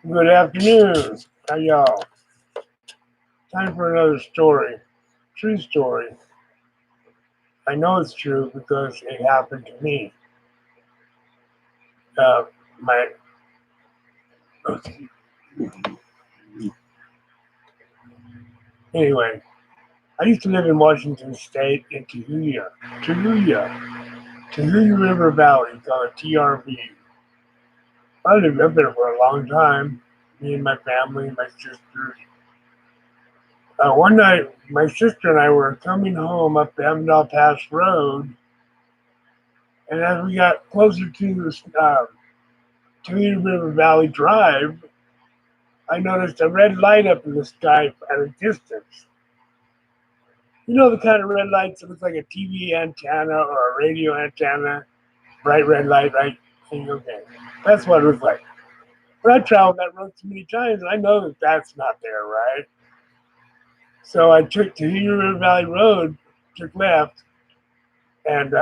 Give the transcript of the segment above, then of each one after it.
Good afternoon. How y'all? Time for another story. True story. I know it's true because it happened to me. Uh, my anyway, I used to live in Washington State in Tahuya River Valley, called TRV. I lived up there for a long time. Me and my family, my sisters. One night, my sister and I were coming home up the Avondale Pass Road, and as we got closer to Toledo River Valley Drive, I noticed a red light up in the sky at a distance. You know the kind of red lights that looks like a TV antenna or a radio antenna? Bright red light, right? Okay. That's what it was like. But I traveled that road so many times, I know that that's not there, right? So I took Toledo River Valley Road, took left, and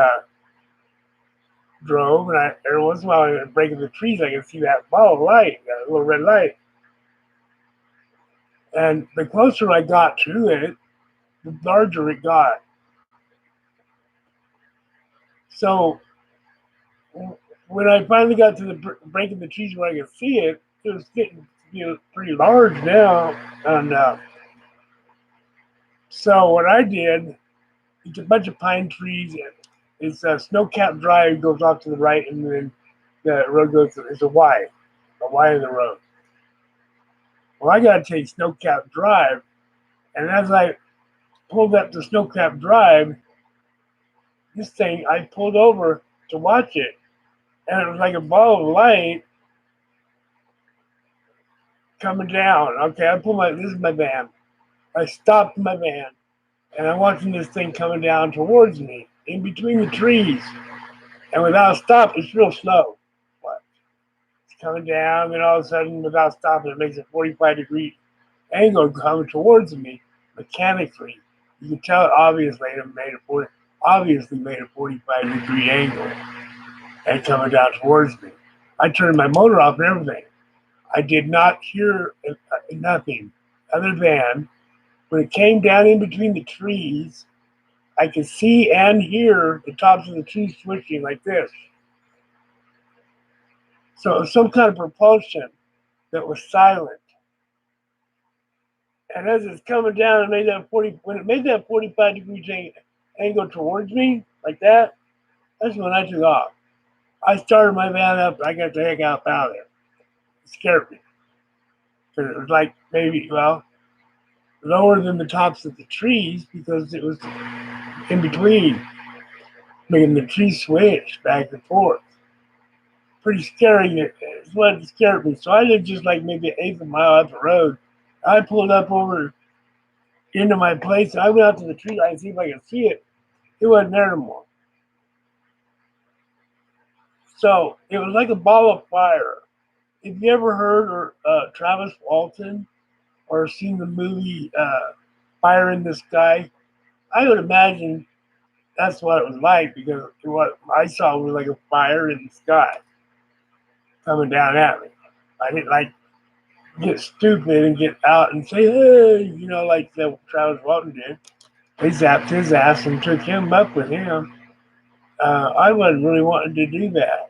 drove. And every once in a while, I'd break in the trees, I could see that ball of light, that little red light. And the closer I got to it, the larger it got. So when I finally got to the break in the trees where I could see it, it was getting pretty large now. And so what I did, it's a bunch of pine trees. It's a snow-capped drive goes off to the right, and then the road goes. It's a Y in the road. Well, I got to take snow-capped drive, and as I pulled up the snow-capped drive, this thing I pulled over to watch it, and it was like a ball of light coming down. Okay, this is my van. I stopped my van, and I'm watching this thing coming down towards me in between the trees. And without a stop, it's real slow. But it's coming down, and all of a sudden, without stopping, it makes a 45-degree angle coming towards me mechanically. You can tell it obviously made a 45-degree angle and coming down towards me. I turned my motor off and everything. I did not hear nothing other than when it came down in between the trees, I could see and hear the tops of the trees switching like this. So it was some kind of propulsion that was silent. And as it's coming down, when it made that 45-degree angle towards me like that, that's when I took off. I started my van up. I got the heck out of there. It scared me because it was like maybe lower than the tops of the trees because it was in between, making the trees switch back and forth. Pretty scary. It's what scared me. So I lived just like maybe an eighth of a mile up the road. I pulled up over into my place. And I went out to the tree line to see if I could see it. It wasn't there no more. So it was like a ball of fire. If you ever heard Travis Walton or seen the movie Fire in the Sky, I would imagine that's what it was like because what I saw was like a fire in the sky coming down at me. I didn't like get stupid and get out and say, hey, like that Travis Walton did. They zapped his ass and took him up with him. I wasn't really wanting to do that.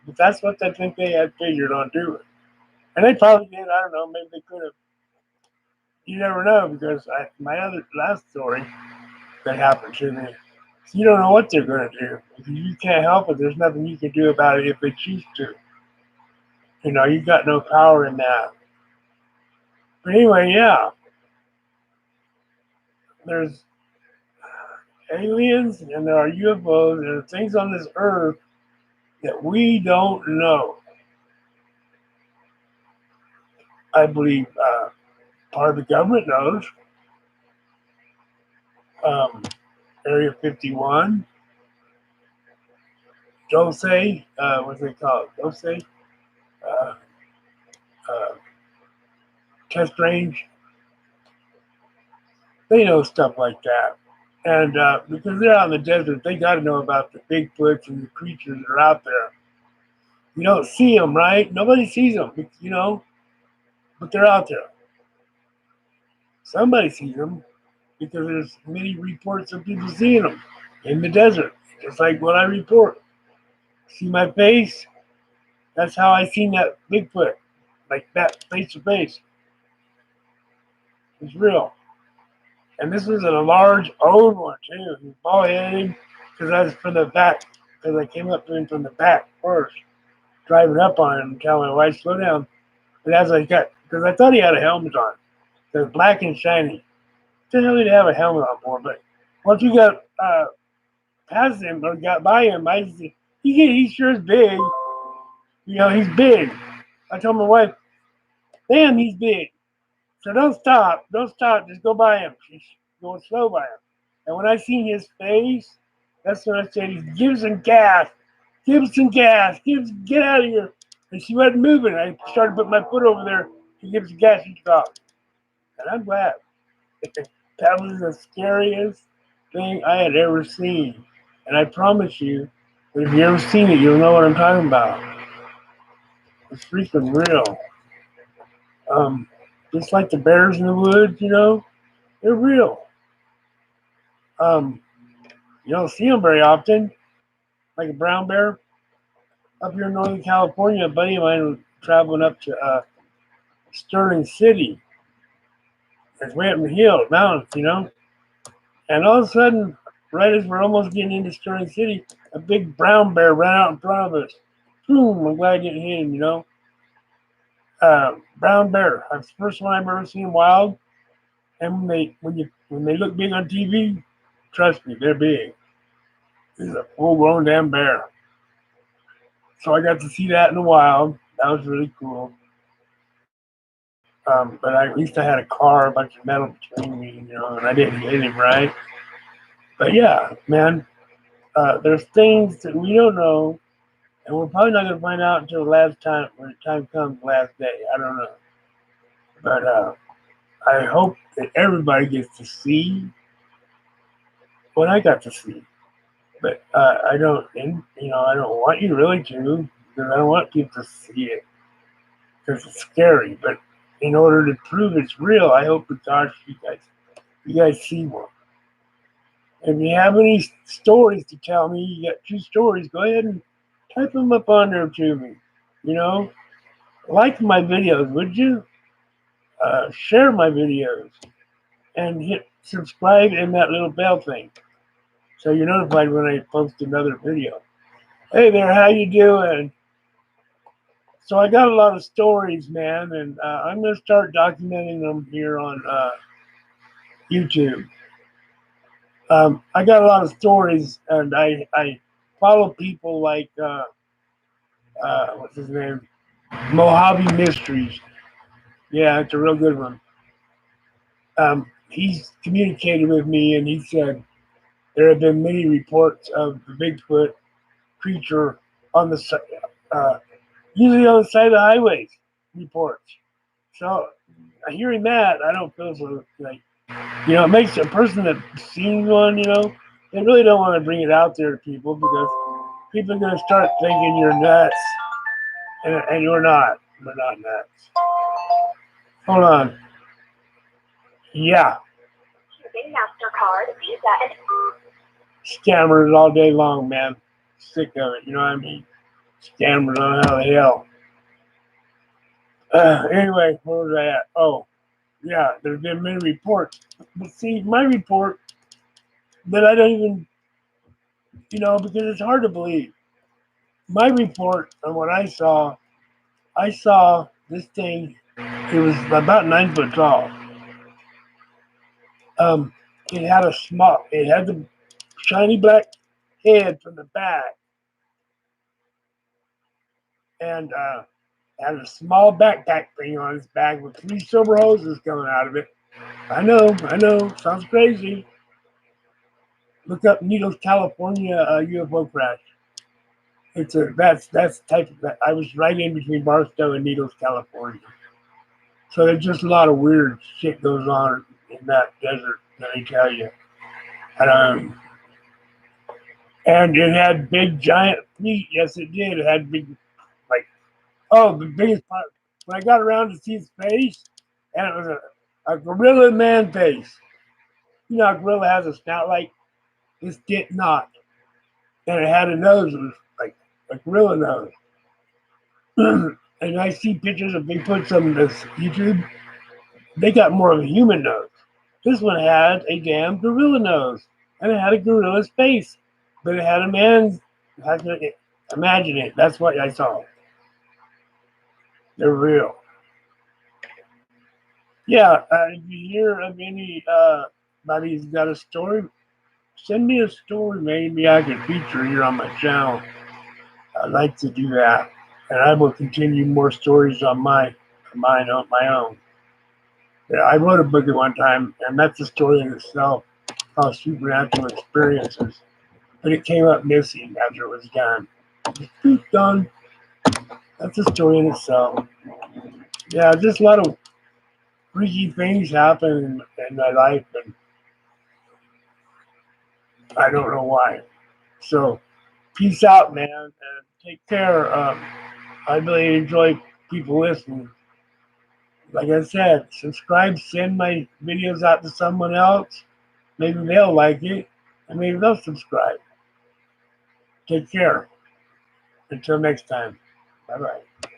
But that's what I think they had figured on doing. And they probably did. I don't know. Maybe they could have. You never know because my other last story that happened to me, you don't know what they're going to do. If you can't help it, there's nothing you can do about it if they choose to. You've got no power in that. But anyway, yeah, there's aliens and there are UFOs and there are things on this earth that we don't know. I believe part of the government knows. Area 51, Dose, what's it called? Dose, uh, uh, test range. They know stuff like that. And because they're out in the desert, they got to know about the Bigfoots and the creatures that are out there. You don't see them, right? Nobody sees them, but they're out there. Somebody sees them because there's many reports of people seeing them in the desert, just like what I report. See my face? That's how I seen that Bigfoot, like that face to face. It's real. And this was a large old one too. He was bald headed because I was from the back, because I came up to him from the back first, driving up on him and telling my wife, slow down. But as I got, because I thought he had a helmet on. It was black and shiny. Didn't really have a helmet on for, but once we got past him or got by him, I said, he sure is big. You know, he's big. I told my wife, damn, he's big. So don't stop, just go by him. She's going slow by him. And when I seen his face, that's when I said, give some gas, give some gas, get out of here. And she wasn't moving. I started putting my foot over there to give some gas. She stopped. And I'm glad. That was the scariest thing I had ever seen. And I promise you, that if you ever seen it, you'll know what I'm talking about. It's freaking real. Just like the bears in the woods, you know, they're real. Um, you don't see them very often, like a brown bear. Up here in Northern California, a buddy of mine was traveling up to Sterling City. It's way up in the hills, mountains, you know. And all of a sudden, right as we're almost getting into Sterling City, a big brown bear ran out in front of us. Boom! I'm glad I didn't hit him, you know. Brown bear. That's the first one I've ever seen wild. And when they look big on TV, trust me, they're big. This is a full-grown damn bear. So I got to see that in the wild. That was really cool. But at least I had a car, a bunch of metal between me, you know, and I didn't hit him right. But yeah, man, there's things that we don't know, and we're probably not going to find out until the last time, when the time comes, the last day. I don't know. But I hope that everybody gets to see what I got to see. But I don't, and, you know, I don't want you really to, because I don't want people to see it, because it's scary. But in order to prove it's real, I hope that gosh, you guys see one. If you have any stories to tell me, you got 2 stories, go ahead and type them up on there to me. You know, like my videos, would you? Share my videos and hit subscribe and that little bell thing, so you're notified when I post another video. Hey there, how you doing? So I got a lot of stories, man, and I'm gonna start documenting them here on YouTube. I got a lot of stories, and I follow people like what's his name, Mojave Mysteries. Yeah, it's a real good one. He's communicated with me, and he said there have been many reports of the Bigfoot creature on the uh, usually on the side of the highways. Reports. So hearing that, I don't feel so like, you know, it makes a person that sees one, you know, they really don't want to bring it out there to people, because people are going to start thinking you're nuts, and you're not. We're not nuts. Hold on. Yeah. MasterCard, Visa, and scammers all day long, man. Sick of it, you know what I mean? Scammers on how the hell. Anyway, where was I at? Oh, yeah, there's been many reports. But see, my report that I don't even, you know, because it's hard to believe. My report on what I saw this thing. It was about 9 foot tall. Um, it had the shiny black head from the back, and had a small backpack thing on its back with 3 silver hoses coming out of it. I know, sounds crazy. Look up Needles, California UFO crash. That's the type of that. I was right in between Barstow and Needles, California. So there's just a lot of weird shit goes on in that desert, let me tell you. And it had big giant feet. Yes, it did. It had big, like, oh, the biggest part. when I got around to see his face, and it was a gorilla man face. You know, a gorilla has a snout like this did not, and it had a nose that was like a gorilla nose. And I see pictures of Bigfoots on this YouTube. They got more of a human nose. This one had a damn gorilla nose, and it had a gorilla's face, but it had a man's. I can imagine it. That's what I saw. They're real. Yeah, if you hear of anybody's got a story, send me a story. Maybe I could feature here on my channel. I'd like to do that, and I will continue more stories on my own. Yeah, I wrote a book at one time, and that's a story in itself called Supernatural Experiences. But it came up missing after it was done. It's done. That's a story in itself. Yeah, just a lot of freaky things happen in my life, and I don't know why. So, peace out, man, and take care. I really enjoy people listening. Like I said, subscribe, send my videos out to someone else. Maybe they'll like it, and maybe they'll subscribe. Take care. Until next time. Bye bye.